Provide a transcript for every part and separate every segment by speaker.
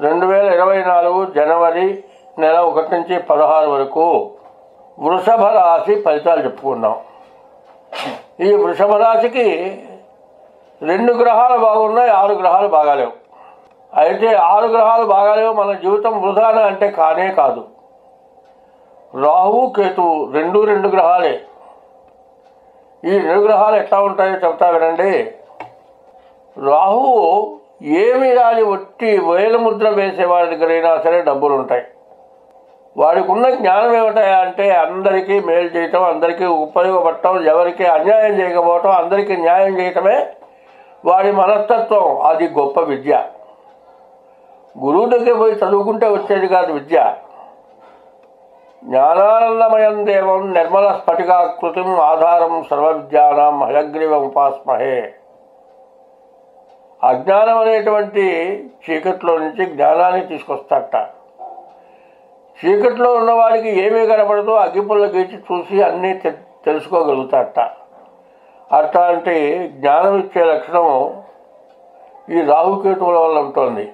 Speaker 1: 2024 జనవరి నెల 1 నుంచి 16 వరకు వృషభ రాశి ఫలితాలు చెప్పుకుందాం. ఈ వృషభ రాశికి 2 గ్రహాలు బాగున్నాయి, 6 గ్రహాలు బాగాలేవు. అయితే 6 గ్రహాలు బాగాలేవు, మన జీవితం వృధాన అంటే కానే కాదు. రాహు కేతువు 2 గ్రహాలే. ఈ 2 గ్రహాలు ఎట్లా ఉంటాయో చెప్తా వినండి. రాహువు ఏమి రాని ఒట్టి వేలముద్ర వేసేవాడి దగ్గరైనా సరే డబ్బులు ఉంటాయి. వాడికి ఉన్న జ్ఞానం ఏమిటాయా అంటే అందరికీ మేలు చేయటం, అందరికీ ఉపయోగపడటం, ఎవరికి అన్యాయం చేయకపోవటం, అందరికీ న్యాయం చేయటమే వాడి మనస్తత్వం. అది గొప్ప విద్య. గురువు దగ్గర పోయి చదువుకుంటే వచ్చేది కాదు విద్య. జ్ఞానానందమయం దేవం నిర్మల స్ఫటికాకృతిం ఆధారం సర్వ విద్యానాం హయగ్రీవం ఉపాస్మహే. అజ్ఞానం అనేటువంటి చీకట్లో నుంచి జ్ఞానాన్ని తీసుకొస్తాట. చీకట్లో ఉన్నవాడికి ఏమీ కనపడదో అగ్గిపుల్ల గీచి చూసి అన్నీ తెలుసుకోగలుగుతాట. అట్లాంటి జ్ఞానం ఇచ్చే లక్షణం ఈ రాహుకేతువుల వల్ల ఉంటుంది.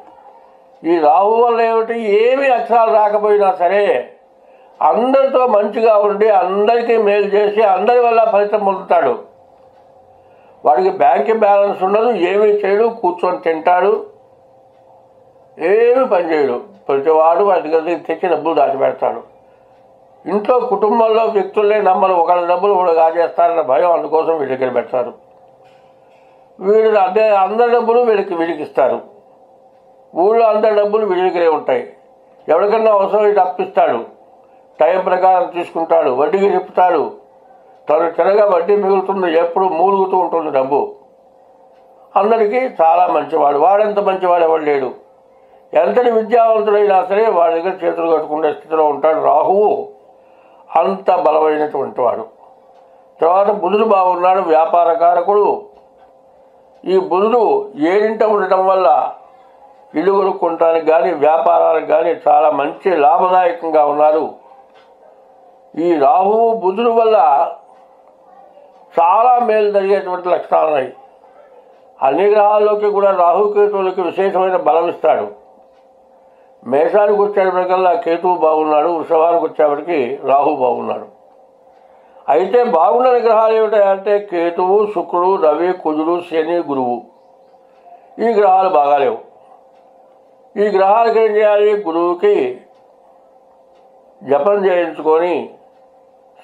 Speaker 1: ఈ రాహు వల్ల ఏమిటి, ఏమీ అక్షరాలు రాకపోయినా సరే అందరితో మంచిగా ఉండి అందరికీ మేలు చేసి అందరి వల్ల ఫలితం పొందుతాడు. వాడికి బ్యాంక్ బ్యాలెన్స్ ఉండదు, ఏమీ చేయడు, కూర్చొని తింటాడు, ఏమీ పనిచేయడు. ప్రతివాడు వాడి దగ్గర తెచ్చి డబ్బులు దాచిపెడతాడు. ఇంట్లో కుటుంబంలో వ్యక్తులనే నమ్మరు, ఒకళ్ళ డబ్బులు కూడా కాజేస్తారన్న భయం, అందుకోసం వీడి దగ్గర పెడతారు. వీడు అందరి డబ్బులు వీడికిస్తారు. ఊళ్ళో అందరి డబ్బులు వీడి దగ్గరే ఉంటాయి. ఎవరికన్నా అవసరం వీడు అప్పిస్తాడు, టైం ప్రకారం తీసుకుంటాడు, వడ్డీకి చెప్తాడు. తను తినగా వడ్డీ మిగులుతుంది, ఎప్పుడు మూలుగుతూ ఉంటుంది డబ్బు. అందరికీ చాలా మంచివాడు. వాడంత మంచివాడు ఎవడు లేడు. ఎంతటి విద్యావంతుడైనా సరే వాడి దగ్గర చేతులు కట్టుకునే స్థితిలో ఉంటాడు రాహువు. అంత బలమైనటువంటి వాడు. తర్వాత బుధుడు బాగున్నాడు, వ్యాపారకారకుడు. ఈ బుధుడు ఏడింట ఉండటం వల్ల ఇల్లు కొనుక్కోవటానికి కానీ వ్యాపారాలకు కానీ చాలా మంచి లాభదాయకంగా ఉన్నారు. ఈ రాహువు బుధుడు వల్ల చాలా మేలు జరిగేటువంటి లక్షణాలు ఉన్నాయి. అన్ని గ్రహాల్లోకి కూడా రాహుకేతువులకి విశేషమైన బలం ఇస్తాడు. మేషానికి వచ్చేటప్పటికల్లా కేతువు బాగున్నాడు, వృషభానికి వచ్చేప్పటికి రాహు బాగున్నాడు. అయితే బాగున్న గ్రహాలు ఏమిటంటే కేతువు, శుక్రుడు, రవి, కుజుడు, శని, గురువు. ఈ గ్రహాలు బాగాలేవు. ఈ గ్రహాలకి ఏం చేయాలి? గురువుకి జపం చేయించుకొని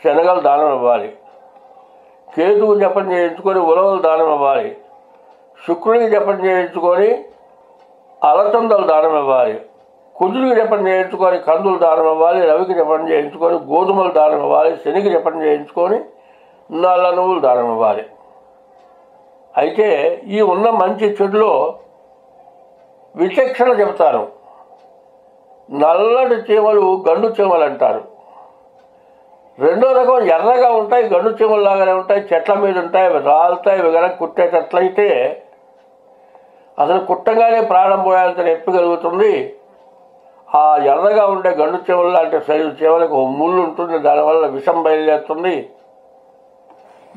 Speaker 1: శనగలు దానం ఇవ్వాలి. కేతువు జపం చేయించుకొని ఉలవలు దానం ఇవ్వాలి. శుక్రుడికి జపం చేయించుకొని అలచందలు దానం ఇవ్వాలి. కుజుడికి జపం చేయించుకొని కందులు దానం ఇవ్వాలి. రవికి జపం చేయించుకొని గోధుమలు దానం ఇవ్వాలి. శనికి జపం చేయించుకొని నల్ల నువ్వులు దానం ఇవ్వాలి. అయితే ఈ ఉన్న మంచి చెడులో విచక్షణ చెబుతారు. నల్లటి చీమలు గండు చీమలు అంటారు. రెండో రకం ఎర్రగా ఉంటాయి, గండు చీమల్లాగానే ఉంటాయి, చెట్ల మీద ఉంటాయి, అవి రాలుతాయి. ఇవి కనుక కుట్టేటట్లయితే అసలు కుట్టగానే ప్రాణం పోయేంత నొప్పి కలుగుతుంది. ఆ ఎర్రగా ఉండే గండు చీమలు లాంటి శరీర చీమలకు ముళ్ళు ఉంటుంది, దానివల్ల విషం బయలుదేరుతుంది,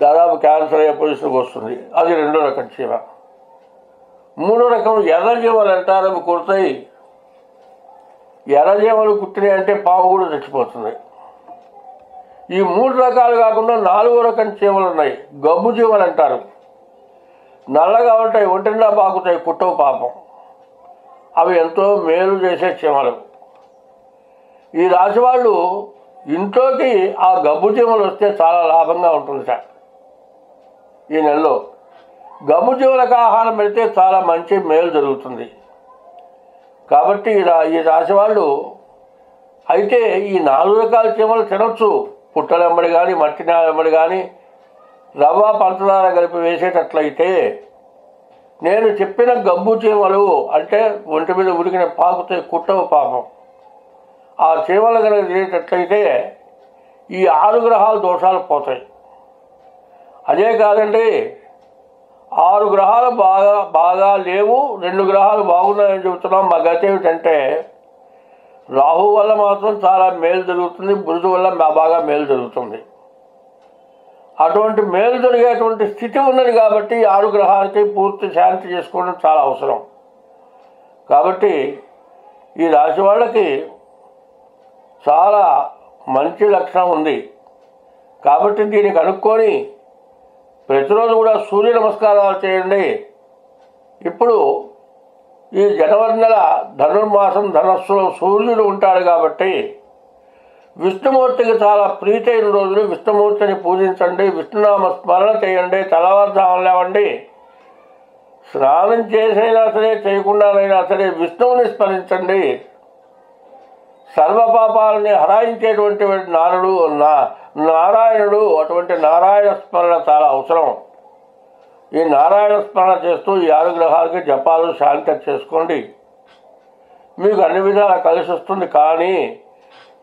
Speaker 1: దాదాపు క్యాన్సర్ అయ్యే పొజిషన్కి వస్తుంది. అది రెండో రకం చీమ. మూడో రకం ఎర్ర చీమలు అంటారు. అవి కుడతాయి. ఎర్ర చీమలు కుట్టినాయి అంటే పాము కూడా చచ్చిపోతుంది. ఈ 3 రకాలు కాకుండా 4వ రకం చీమలు ఉన్నాయి. గబ్బు చీమలు అంటారు. నల్లగా ఉంటాయి, ఒంటిండా పాకుతాయి, కుట్టవు పాపం. అవి ఎంతో మేలు చేసే చీమలు. ఈ రాశి వాళ్ళు ఇంట్లోకి ఆ గబ్బు చీమలు వస్తే చాలా లాభంగా ఉంటుంది సార్. ఈ నెలలో గబ్బు చీమలకు ఆహారం పెడితే చాలా మంచి మేలు జరుగుతుంది. కాబట్టి ఈ రాశి వాళ్ళు అయితే ఈ 4 రకాల చీమలు తినొచ్చు. పుట్టలెంబడి కానీ మట్టి వెంబడి కానీ రవ్వ పంచదార కలిపి వేసేటట్లయితే నేను చెప్పిన గబ్బు చీమలు అంటే ఒంటి మీద ఉరికిన పాకుతే కుట్టవు పాపం. ఆ చీమలు కనుక తినేటట్లయితే ఈ 6 గ్రహాల దోషాలు పోతాయి. అదే కాదండి, 6 గ్రహాలు బాగా లేవు, 2 గ్రహాలు బాగున్నాయని చెబుతున్నాం. మా గతి ఏమిటంటే రాహు వల్ల మాత్రం చాలా మేలు జరుగుతుంది, బుధుడు వల్ల బాగా మేలు జరుగుతుంది. అటువంటి మేలు జరిగేటువంటి స్థితి ఉన్నది కాబట్టి 6 గ్రహాలకి పూర్తి శాంతి చేసుకోవడం చాలా అవసరం. కాబట్టి ఈ రాశి వాళ్ళకి చాలా మంచి లక్షణం ఉంది. కాబట్టి దీన్ని కనుక్కొని ప్రతిరోజు కూడా సూర్య నమస్కారాలు చేయండి. ఇప్పుడు ఈ జనవరి నెల ధనుర్మాసం ధనస్సులో సూర్యుడు ఉంటాడు కాబట్టి విష్ణుమూర్తికి చాలా ప్రీతి అయిన రోజులు విష్ణుమూర్తిని పూజించండి, విష్ణునామ స్మరణ చేయండి, తెల్లవారుజామున లేవండి, స్నానం చేసైనా సరే చేయకుండానైనా సరే విష్ణువుని స్మరించండి. సర్వపాపాలని హరాయించేటువంటి నారాయణుడు, అటువంటి నారాయణ స్మరణ చాలా అవసరం. ఈ నారాయణ స్మరణ చేస్తూ ఈ 6 గ్రహాలకి జపాలు శాంతి చేసుకోండి, మీకు అన్ని విధాలా కలిసి వస్తుంది. కానీ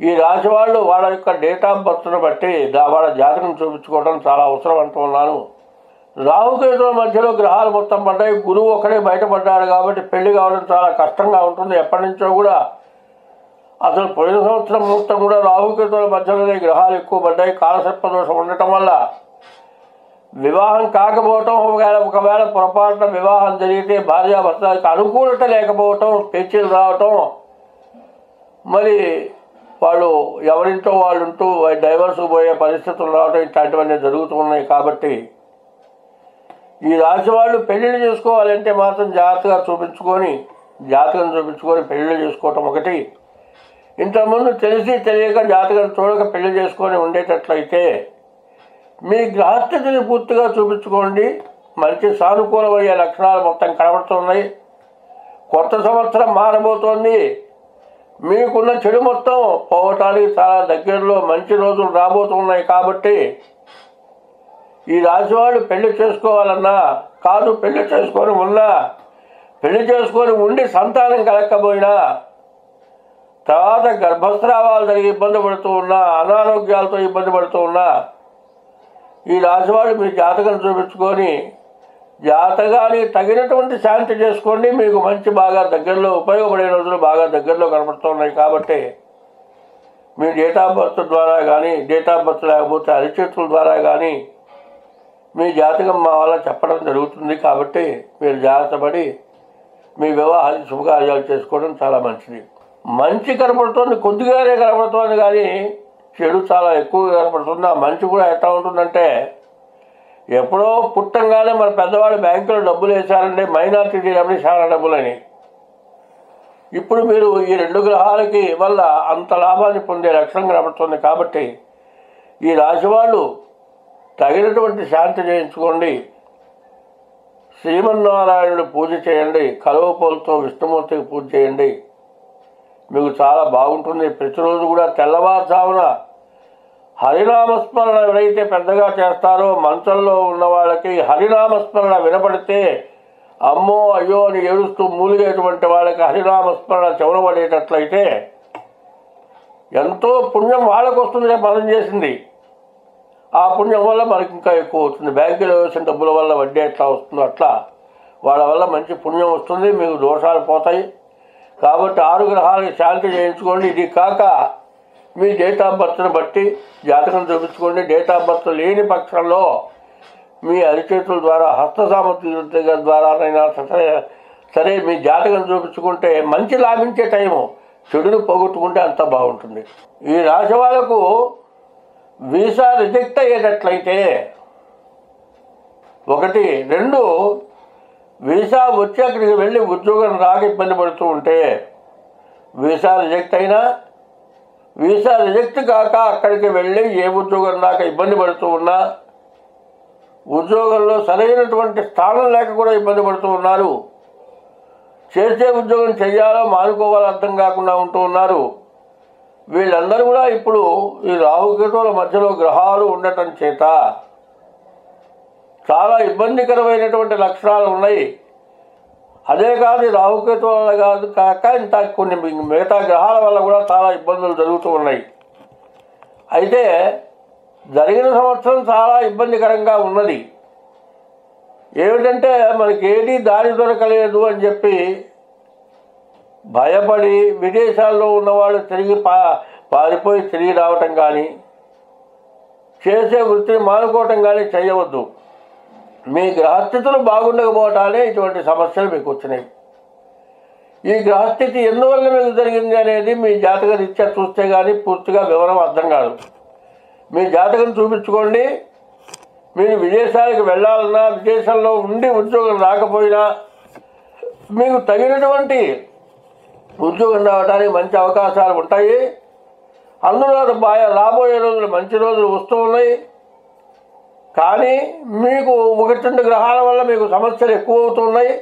Speaker 1: ఈ రాశి వాళ్ళు వాళ్ళ యొక్క డేట్ ఆఫ్ బర్త్ను బట్టి వాళ్ళ జాతకం చూపించుకోవడం చాలా అవసరం అంటున్నాను. రాహుకేతుల మధ్యలో గ్రహాలు మొత్తం పడ్డాయి. గురువు ఒకడే బయటపడ్డాడు కాబట్టి పెళ్లి కావడం చాలా కష్టంగా ఉంటుంది. ఎప్పటి నుంచో కూడా అసలు పోయిన సంవత్సరం మొత్తం కూడా రాహుకేతుల మధ్యలోనే గ్రహాలు ఎక్కువ పడ్డాయి. కాలసర్ప దోషం ఉండటం వల్ల వివాహం కాకపోవటం, ఒకవేళ పొరపాటున వివాహం జరిగితే భార్యాభర్తలకు అనుకూలత లేకపోవటం, పేచీలు రావటం, మరి వాళ్ళు ఎవరింటో వాళ్ళు ఉంటూ డైవర్స్కు పోయే పరిస్థితులు రావటం, ఇట్లాంటివన్నీ జరుగుతున్నాయి. కాబట్టి ఈ రాశి వాళ్ళు పెళ్ళిళ్ళు చేసుకోవాలంటే మాత్రం జాగ్రత్తగా జాతకం చూపించుకొని పెళ్ళిళ్ళు చేసుకోవటం ఒకటి. ఇంతకుముందు తెలిసి తెలియక జాతకం చూడక పెళ్లి చేసుకొని ఉండేటట్లయితే మీ గ్రహస్థితిని పూర్తిగా చూపించుకోండి. మంచి సానుకూలమయ్యే లక్షణాలు మొత్తం కనబడుతున్నాయి. కొత్త సంవత్సరం మారబోతోంది. మీకున్న చెడు మొత్తం పోవటానికి చాలా దగ్గరలో మంచి రోజులు రాబోతున్నాయి. కాబట్టి ఈ రాశి వాళ్ళు పెళ్లి చేసుకోవాలన్నా కాదు, పెళ్లి చేసుకొని ఉండి సంతానం కలగకపోయినా, తర్వాత గర్భస్రావాలు జరిగి ఇబ్బంది పడుతూ ఉన్నా, అనారోగ్యాలతో ఇబ్బంది పడుతూ ఉన్నా, ఈ రాశి వాళ్ళు మీ జాతకం చూపించుకొని జాతకానికి తగినటువంటి శాంతి చేసుకోండి. మీకు మంచి బాగా దగ్గరలో ఉపయోగపడే రోజులు బాగా దగ్గరలో కనబడుతున్నాయి. కాబట్టి మీ డేట్ ఆఫ్ బర్త్ ద్వారా కానీ, డేట్ ఆఫ్ బర్త్ లేకపోతే అరిచేతుల ద్వారా కానీ మీ జాతకం మా వల్ల చెప్పడం జరుగుతుంది. కాబట్టి మీరు జాగ్రత్త పడి మీ వివాహానికి శుభకార్యాలు చేసుకోవడం చాలా మంచిది. మంచి కనపడుతుంది, కొద్దిగానే కనపడుతుంది, కానీ చెడు చాలా ఎక్కువగా కనపడుతుంది. ఆ మంచి కూడా ఎట్లా ఉంటుందంటే, ఎప్పుడో పుట్టంగానే మన పెద్దవాళ్ళు బ్యాంకులో డబ్బులు వేశారంటే మైనార్టీ డబ్బులు చాలా డబ్బులని. ఇప్పుడు మీరు ఈ 2 గ్రహాలకి వల్ల అంత లాభాన్ని పొందే లక్షణం కనపడుతుంది. కాబట్టి ఈ రాశి వాళ్ళు తగినటువంటి శాంతి చేయించుకోండి. శ్రీమన్నారాయణుడు పూజ చేయండి. కలువపూలతో విష్ణుమూర్తికి పూజ చేయండి. మీకు చాలా బాగుంటుంది. ప్రతిరోజు కూడా తెల్లవారుజామున హరినామస్మరణ ఎవరైతే పెద్దగా చేస్తారో మంచంలో ఉన్న వాళ్ళకి హరినామస్మరణ వినపడితే అమ్మో అయ్యో అని ఏడుస్తూ మూలిగేటువంటి వాళ్ళకి హరినామస్మరణ చెవనబడేటట్లయితే ఎంతో పుణ్యం వాళ్ళకు వస్తుంది. మనం చేసింది ఆ పుణ్యం వల్ల మనకి ఇంకా ఎక్కువ అవుతుంది. బ్యాంకులో వేసిన డబ్బుల వల్ల వడ్డీ ఎట్లా వస్తుందో అట్లా వాళ్ళ వల్ల మంచి పుణ్యం వస్తుంది. మీకు దోషాలు పోతాయి. కాబట్టి 6 గ్రహాలకి శాంతి చేయించుకోండి. ఇది కాక మీ డేట్ ఆఫ్ బర్త్ను బట్టి జాతకం చూపించుకోండి. డేట్ ఆఫ్ బర్త్ లేని పక్షంలో మీ అరిచేతుల ద్వారా హస్త సామర్థ్య ద్వారానైనా సరే మీ జాతకం చూపించుకుంటే మంచి లాభించే టైము. చెడును పోగొట్టుకుంటే అంత బాగుంటుంది. ఈ రాశి వాళ్ళకు వీసా రిజెక్ట్ అయ్యేటట్లయితే 1, 2 వీసా వచ్చి అక్కడికి వెళ్ళి ఉద్యోగం రాక ఇబ్బంది పడుతూ ఉంటే వీసా రిజెక్ట్ అయినా, వీసా రిజెక్ట్ కాక అక్కడికి వెళ్ళి ఏ ఉద్యోగం రాక ఇబ్బంది పడుతూ ఉన్నా, ఉద్యోగంలో సరైనటువంటి స్థానం లేక కూడా ఇబ్బంది పడుతూ ఉన్నారు, చేసే ఉద్యోగం చెయ్యాలో మానుకోవాలో అర్థం కాకుండా ఉంటూ ఉన్నారు. వీళ్ళందరూ కూడా ఇప్పుడు ఈ రాహుకేతువుల మధ్యలో గ్రహాలు ఉండటం చేత చాలా ఇబ్బందికరమైనటువంటి లక్షణాలు ఉన్నాయి. అదే కాదు రాహుకేతువుల కాదు కాక ఇంత కొన్ని మిగతా గ్రహాల వల్ల కూడా చాలా ఇబ్బందులు జరుగుతూ ఉన్నాయి. అయితే జరిగిన సంవత్సరం చాలా ఇబ్బందికరంగా ఉన్నది. ఏమిటంటే మనకి ఏది దారి దొరకలేదు అని చెప్పి భయపడి విదేశాల్లో ఉన్నవాళ్ళు తిరిగి పారిపోయి తిరిగి రావటం కానీ, చేసే వృత్తిని మానుకోవటం కానీ చేయవద్దు. మీ గ్రహస్థితులు బాగుండకపోవటానే ఇటువంటి సమస్యలు మీకు వచ్చినాయి. ఈ గ్రహస్థితి ఎందువల్ల మీకు జరిగింది అనేది మీ జాతక రీత్యా చూస్తే కానీ పూర్తిగా వివరం అర్థం కాదు. మీ జాతకం చూపించుకోండి. మీరు విదేశాలకు వెళ్ళాలన్నా, విదేశాల్లో ఉండి ఉద్యోగం రాకపోయినా మీకు తగినటువంటి ఉద్యోగం రావడానికి మంచి అవకాశాలు ఉంటాయి. అందులో రాబోయే రోజులు మంచి రోజులు వస్తూ ఉన్నాయి. కానీ మీకు 1-2 గ్రహాల వల్ల మీకు సమస్యలు ఎక్కువ అవుతున్నాయి.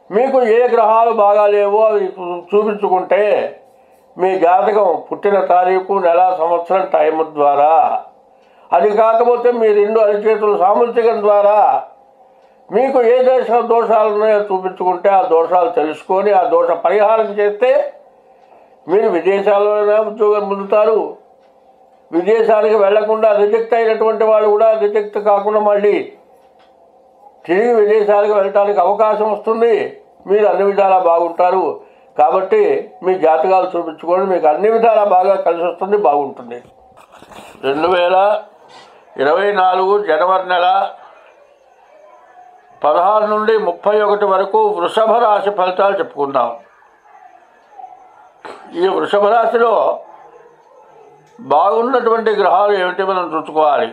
Speaker 1: మీకు ఏ గ్రహాలు బాగాలేవో అవి చూపించుకుంటే మీ జాతకం పుట్టిన తారీఖు, నెల, సంవత్సరం, టైం ద్వారా, అది కాకపోతే మీ 2 అరిచేతులు సాముద్రికం ద్వారా మీకు ఏ దోషాలు ఉన్నాయో చూపించుకుంటే ఆ దోషాలు తెలుసుకొని ఆ దోష పరిహారం చేస్తే మీరు విదేశాల్లోనే ఉద్యోగం పొందుతారు. విదేశానికి వెళ్లకుండా రిజెక్ట్ అయినటువంటి వాళ్ళు కూడా రిజెక్ట్ కాకుండా మళ్ళీ తిరిగి విదేశాలకు వెళ్ళటానికి అవకాశం వస్తుంది. మీరు అన్ని విధాలా బాగుంటారు. కాబట్టి మీ జాతకాలు చూపించుకోండి, మీకు అన్ని విధాలా బాగా కలిసి వస్తుంది, బాగుంటుంది. 2024 జనవరి నెల 16 నుండి 31 వరకు వృషభ రాశి ఫలితాలు చెప్పుకుందాం. ఈ వృషభ రాశిలో బాగున్నటువంటి గ్రహాలు ఏమిటి మనం చూసుకోవాలి.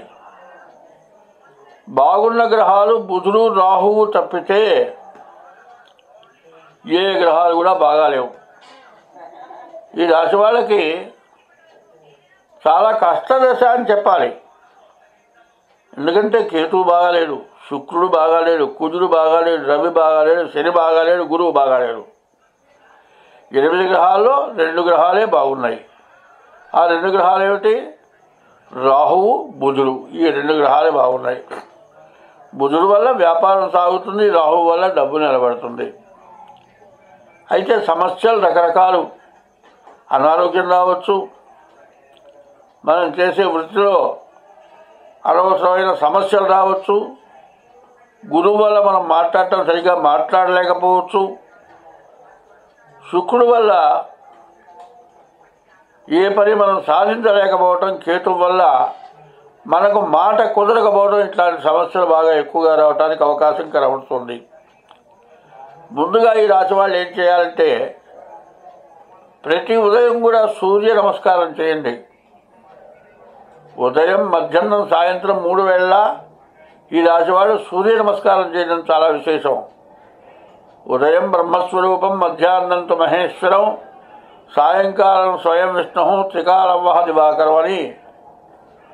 Speaker 1: బాగున్న గ్రహాలు బుధుడు, రాహువు తప్పితే ఏ గ్రహాలు కూడా బాగాలేవు. ఈ రాశి వాళ్ళకి చాలా కష్టదశ అని చెప్పాలి. ఎందుకంటే కేతువు బాగాలేడు, శుక్రుడు బాగాలేడు, కుజుడు బాగాలేడు, రవి బాగాలేడు, శని బాగాలేడు, గురువు బాగాలేడు. 8 గ్రహాల్లో 2 గ్రహాలే బాగున్నాయి. ఆ 2 గ్రహాలు ఏమిటి? రాహువు, బుధుడు. ఈ 2 గ్రహాలే బాగున్నాయి. బుధుడు వల్ల వ్యాపారం సాగుతుంది, రాహువు వల్ల డబ్బు నిలబడుతుంది. అయితే సమస్యలు రకరకాలు. అనారోగ్యం రావచ్చు, మనం చేసే వృత్తిలో అనవసరమైన సమస్యలు రావచ్చు, గురువు వల్ల మనం మాట్లాడటం సరిగ్గా మాట్లాడలేకపోవచ్చు, శుక్రుడు వల్ల ఏ పని మనం సాధించలేకపోవటం, కేతువు వల్ల మనకు మాట కుదరకపోవడం, ఇట్లాంటి సమస్యలు బాగా ఎక్కువగా రావడానికి అవకాశం కనబడుతుంది. ముందుగా ఈ రాశి వాళ్ళు ఏం చేయాలంటే ప్రతి ఉదయం కూడా సూర్య నమస్కారం చేయండి. ఉదయం, మధ్యాహ్నం, సాయంత్రం 3 వేళ ఈ రాశి వాళ్ళు సూర్య నమస్కారం చేయడం చాలా విశేషం. ఉదయం బ్రహ్మస్వరూపం, మధ్యాహ్నం తు మహేశ్వరం, సాయంకాలం స్వయం విష్ణు, త్రికాలం వహ దివాకరం అని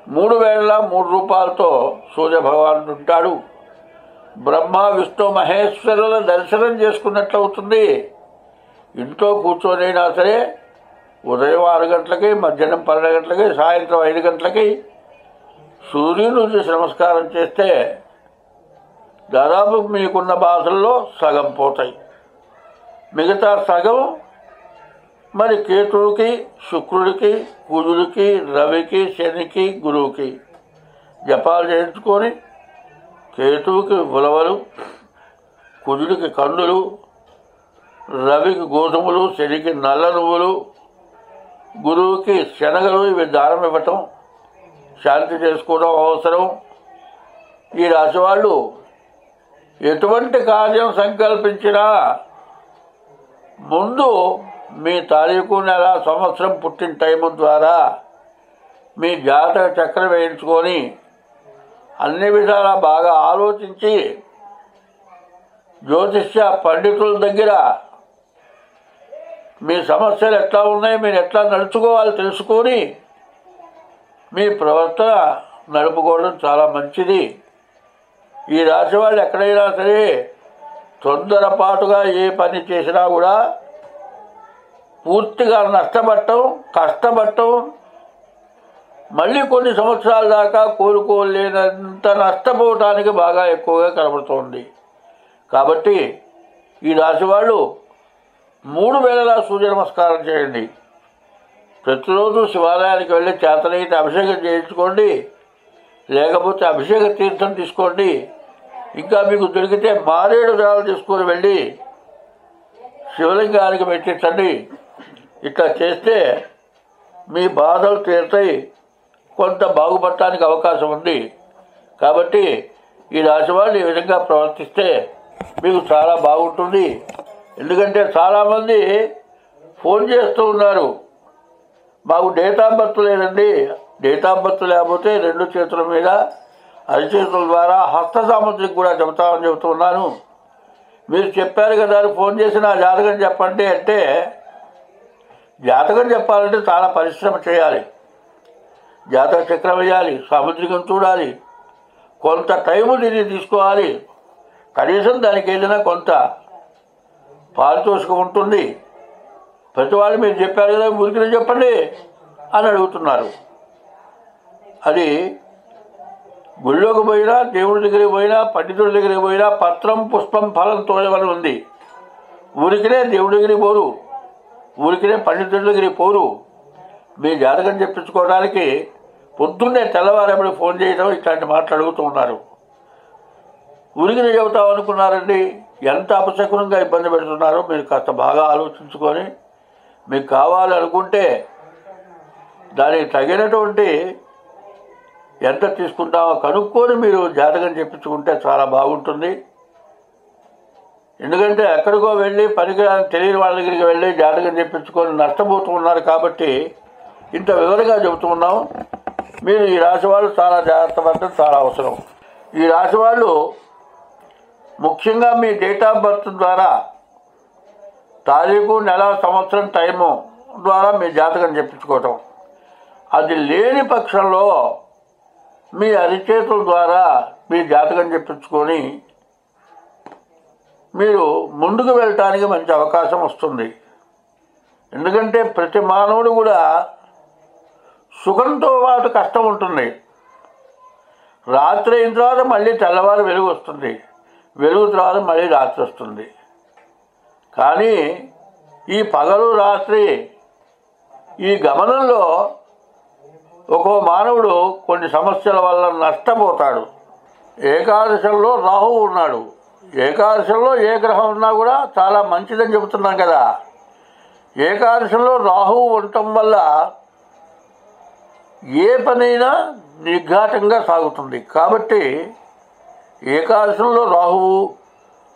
Speaker 1: 3 వేళ 3 రూపాలతో సూర్యభగవానుడు ఉంటాడు. బ్రహ్మ, విష్ణు, మహేశ్వరుల దర్శనం చేసుకున్నట్లు అవుతుంది. ఇంట్లో కూర్చొనైనా సరే ఉదయం 6 గంటలకి, మధ్యాహ్నం 12 గంటలకి, సాయంత్రం 5 గంటలకి సూర్యుడు చూసి నమస్కారం చేస్తే దాదాపు మీకున్న బాధల్లో సగం పోతాయి. మిగతా సగం మరి కేతువుకి, శుక్రుడికి, కుజుడికి, రవికి, శనికి, గురువుకి జపాలు చేయించుకొని కేతువుకి ఉలవలు, కుజుడికి కందులు, రవికి గోధుమలు, శనికి నల్ల నువ్వులు, గురువుకి శనగలు ఇవి దానం ఇవ్వటం, శాంతి చేసుకోవడం అవసరం. ఈ రాశి వాళ్ళు ఎటువంటి కార్యం సంకల్పించినా ముందు మీ తారీఖు, నెల, సంవత్సరం, పుట్టిన టైము ద్వారా మీ జాతక చక్రం వేయించుకొని అన్ని విధాలా బాగా ఆలోచించి జ్యోతిష్య పండితుల దగ్గర మీ సమస్యలు ఎట్లా ఉన్నాయి, మీరు ఎట్లా నడుచుకోవాలో తెలుసుకొని మీ ప్రవర్తన నడుపుకోవడం చాలా మంచిది. ఈ రాశి వాళ్ళు ఎక్కడైనా సరే తొందరపాటుగా ఏ పని చేసినా కూడా పూర్తిగా నష్టపడటం, కష్టపడటం, మళ్ళీ కొన్ని సంవత్సరాల దాకా కోలుకోలేనంత నష్టపోవటానికి బాగా ఎక్కువగా కనబడుతోంది. కాబట్టి ఈ రాశి వాళ్ళు 3 వేళలా సూర్య నమస్కారం చేయండి. ప్రతిరోజు శివాలయానికి వెళ్ళి చేతనైతే అభిషేకం చేయించుకోండి, లేకపోతే అభిషేక తీర్థం తీసుకోండి. ఇంకా మీకు దొరికితే మారేడు దళాలు తీసుకొని వెళ్ళి శివలింగానికి పెట్టించండి. ఇట్లా చేస్తే మీ బాధలు తీరుతాయి, కొంత బాగుపడటానికి అవకాశం ఉంది. కాబట్టి ఈ రాశి వాళ్ళు ఈ విధంగా ప్రవర్తిస్తే మీకు చాలా బాగుంటుంది. ఎందుకంటే చాలామంది ఫోన్ చేస్తూ ఉన్నారు, మాకు డేట్ ఆఫ్ బర్త్ లేదండి. డేట్ ఆఫ్ బర్త్ లేకపోతే 2 చేతుల మీద అరిచేతుల ద్వారా హస్త సాముద్రికి కూడా చెబుతామని చెబుతున్నాను. మీరు చెప్పారు కదా అని ఫోన్ చేసి నా జాతకం చెప్పండి అంటే, జాతకం చెప్పాలంటే చాలా పరిశ్రమ చేయాలి. జాతక చక్రం వేయాలి, సాముద్రికం చూడాలి, కొంత టైము దీన్ని తీసుకోవాలి. కనీసం దానికి ఏదైనా కొంత పారితోషికం ఉంటుంది. ప్రతి వాళ్ళు మీరు చెప్పారు కదా ఊరికినే చెప్పండి అని అడుగుతున్నారు. అది గుళ్ళోకి పోయినా, దేవుడి దగ్గరికి పోయినా, పండితుడి దగ్గరికి పోయినా పత్రం పుష్పం ఫలం తోయవని ఉంది. ఊరికినే దేవుడి దగ్గరికి పోరు, ఊరికినే పండితుడి దగ్గరికి పోరు. మీ జాతకం చెప్పించుకోవడానికి పొద్దున్నే తెల్లవారేపటి ఫోన్ చేయడం, ఇట్లాంటి మాటలు అడుగుతూ ఉన్నారు. ఊరికినే చెబుతాం అనుకున్నారండి. ఎంత అపశకునంగా ఇబ్బంది పెడుతున్నారో మీరు కాస్త బాగా ఆలోచించుకొని, మీకు కావాలనుకుంటే దానికి తగినటువంటి ఎంత తీసుకుంటామో కనుక్కొని మీరు జాతకం చెప్పించుకుంటే చాలా బాగుంటుంది. ఎందుకంటే ఎక్కడికో వెళ్ళి పనికిరాని తెలియని వాళ్ళ దగ్గరికి వెళ్ళి జాతకం చెప్పించుకొని నష్టపోతూ ఉన్నారు. కాబట్టి ఇంత వివరంగా చెబుతూ ఉన్నాం. మీరు ఈ రాశి వాళ్ళు చాలా జాగ్రత్త పడటం చాలా అవసరం. ఈ రాశి వాళ్ళు ముఖ్యంగా మీ డేట్ ఆఫ్ బర్త్ ద్వారా తారీఖు, నెల, సంవత్సరం, టైము ద్వారా మీ జాతకం చెప్పించుకోవటం. అది లేని పక్షంలో మీ అరిచేతుల ద్వారా మీ జాతకం చెప్పించుకొని మీరు ముందుకు వెళ్ళటానికి మంచి అవకాశం వస్తుంది. ఎందుకంటే ప్రతి మానవుడు కూడా సుఖంతో పాటు కష్టం ఉంటుంది. రాత్రి అయిన తర్వాత మళ్ళీ తెల్లవారు వెలుగు వస్తుంది, వెలుగు తర్వాత మళ్ళీ రాత్రి వస్తుంది. కానీ ఈ పగలు రాత్రి ఈ గమనంలో ఒక్కో మానవుడు కొన్ని సమస్యల వల్ల నష్టపోతాడు. ఏకాదశంలో రాహువు ఉన్నాడు. ఏకాదశంలో ఏ గ్రహం ఉన్నా కూడా చాలా మంచిదని చెబుతున్నాం కదా. ఏకాదశంలో రాహువు ఉండటం వల్ల ఏ పనైనా నిర్ఘాటంగా సాగుతుంది. కాబట్టి ఏకాదశంలో రాహువు,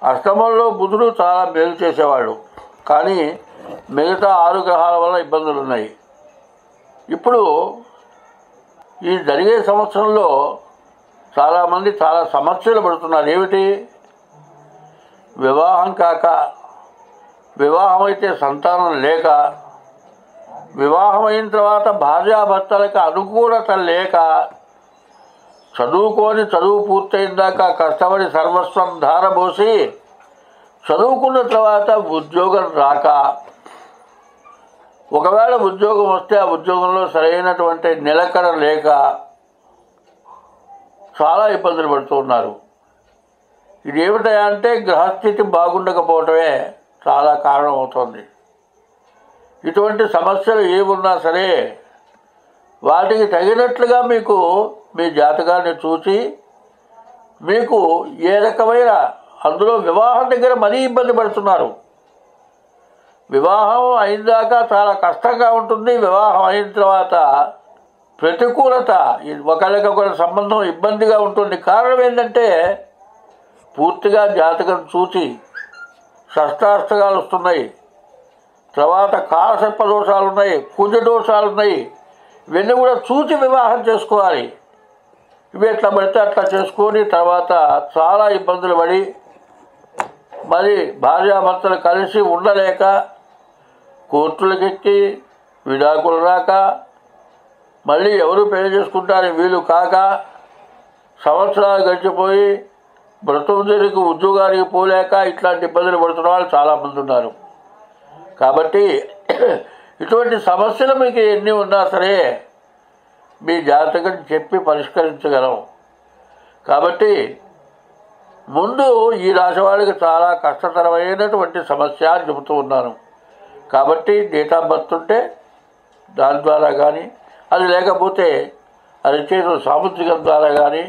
Speaker 1: అష్టమంలో బుధుడు చాలా మేలు చేసేవాళ్ళు. కానీ మిగతా 6 గ్రహాల వల్ల ఇబ్బందులు ఉన్నాయి. ఇప్పుడు ఈ జరిగే సంవత్సరంలో చాలామంది చాలా సమస్యలు పడుతున్నారు. ఏమిటి? వివాహం కాక, వివాహం అయితే సంతానం లేక, వివాహం అయిన తర్వాత భార్యాభర్తలకు అనుకూలత లేక, చదువు పూర్తయిందాక కష్టపడి సర్వస్వం ధారపోసి చదువుకున్న తర్వాత ఉద్యోగం రాక, ఒకవేళ ఉద్యోగం వస్తే ఆ ఉద్యోగంలో సరైనటువంటి నిలకడ లేక చాలా ఇబ్బందులు పడుతూ ఉన్నారు. ఇది ఏమిటంటే గ్రహస్థితి బాగుండకపోవటమే చాలా కారణం అవుతుంది. ఇటువంటి సమస్యలు ఏమున్నా సరే వాటికి తగినట్లుగా మీకు మీ జాతకాన్ని చూసి మీకు ఏ రకమైన, అందులో వివాహం దగ్గర మరీ ఇబ్బంది పడుతున్నారు. వివాహం అయిందాక చాలా కష్టంగా ఉంటుంది. వివాహం అయిన తర్వాత ప్రతికూలత, ఒకరికొకరి సంబంధం ఇబ్బందిగా ఉంటుంది. కారణం ఏంటంటే పూర్తిగా జాతకం చూసి షష్టాష్టకాలు వస్తున్నాయి, తర్వాత కాలసర్ప దోషాలు ఉన్నాయి, కుజ దోషాలు ఉన్నాయి. ఇవన్నీ కూడా చూసి వివాహం చేసుకోవాలి. ఇవి ఎట్లా పడితే అట్లా చేసుకొని తర్వాత చాలా ఇబ్బందులు పడి మరి భార్యాభర్తలు కలిసి ఉండలేక కోర్టులకెక్కి విడాకులు రాక, మళ్ళీ ఎవరు పెళ్లి చేసుకుంటారని వీలు కాక, సంవత్సరాలు గడిచిపోయి బ్రతుకు ఉద్యోగానికి పోలేక ఇట్లాంటి ఇబ్బందులు పడుతున్న వాళ్ళు చాలామంది ఉన్నారు. కాబట్టి ఇటువంటి సమస్యలు మీకు ఎన్ని ఉన్నా సరే మీ జాతకం చెప్పి పరిష్కరించగలం. కాబట్టి ముందు ఈ రాశి వాళ్ళకి చాలా కష్టతరమైనటువంటి సమస్య అని చెబుతూ ఉన్నాను. కాబట్టి డేట్ ఆఫ్ బర్త్ ఉంటే దాని ద్వారా కానీ, అది లేకపోతే అరిచేతుల సాముద్రికం ద్వారా కానీ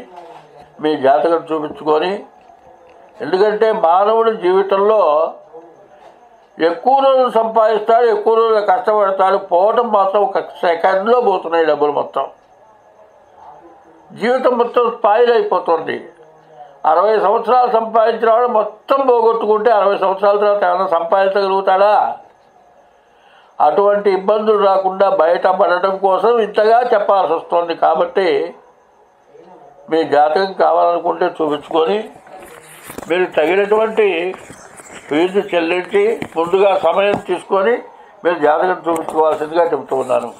Speaker 1: మీ జాతకం చూపించుకొని, ఎందుకంటే మానవుడి జీవితంలో ఎక్కువ రోజులు సంపాదిస్తాడు, ఎక్కువ రోజులు కష్టపడతాడు, పోవటం మాత్రం 1 సెకండ్లో పోతున్నాయి డబ్బులు మొత్తం. జీవితం మొత్తం స్పాయిల్ అయిపోతుంది. 60 సంవత్సరాలు సంపాదించిన వాడు మొత్తం పోగొట్టుకుంటే 60 సంవత్సరాల తర్వాత ఏమైనా సంపాదించగలుగుతాడా? అటువంటి ఇబ్బందులు రాకుండా బయటపడటం కోసం ఇంతగా చెప్పాల్సి వస్తుంది. కాబట్టి మీ జాతకం కావాలనుకుంటే చూపించుకొని మీరు తగినటువంటి ఫీజు చెల్లించి ముందుగా సమయం తీసుకొని మీరు జాతకం చూపించుకోవాల్సిందిగా చెబుతూ ఉన్నాను.